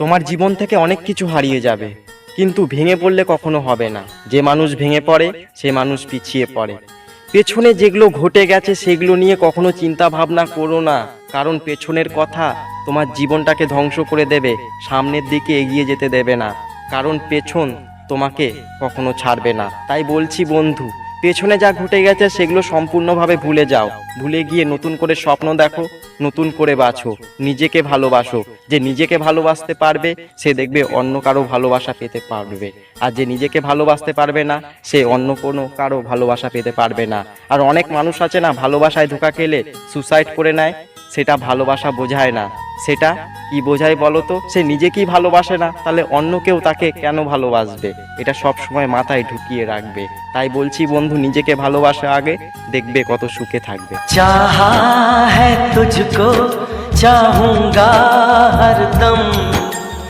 তোমার জীবন থেকে অনেক কিছু হারিয়ে যাবে, কিন্তু ভেঙে পড়লে কখনো হবে না। যে মানুষ ভেঙে পড়ে সে মানুষ পিছিয়ে পড়ে। পেছনে যেগুলো ঘটে গেছে সেগুলো নিয়ে কখনো চিন্তা ভাবনা করো না, কারণ পেছনের কথা তোমার জীবনটাকে ধ্বংস করে দেবে, সামনের দিকে এগিয়ে যেতে দেবে না। কারণ পেছন তোমাকে কখনো ছাড়বে না। তাই বলছি বন্ধু, পেছনে যা ঘটে গেছে সেগুলো সম্পূর্ণভাবে ভুলে যাও। ভুলে গিয়ে নতুন করে স্বপ্ন দেখো, নতুন করে বাঁচো, নিজেকে ভালোবাসো। যে নিজেকে ভালোবাসতে পারবে সে দেখবে অন্য কারো ভালোবাসা পেতে পারবে, আর যে নিজেকে ভালোবাসতে পারবে না সে অন্য কোনো কারো ভালোবাসা পেতে পারবে না। আর অনেক মানুষ আছে না, ভালোবাসায় ধোঁকা খেলে সুসাইড করে নেয়। সেটা ভালোবাসা বোঝায় না। সেটা কি বোঝায় বলো তো? সে নিজেকেই ভালোবাসে না, তাহলে অন্য কেউ তাকে কেন ভালোবাসবে? এটা সব সময় মাথায় ঢুকিয়ে রাখবে। তাই বলছি বন্ধু, নিজেকে ভালোবাসা আগে, দেখবে কত সুখে থাকবে। चाहा है तुझको, चाहूंगा हरदम।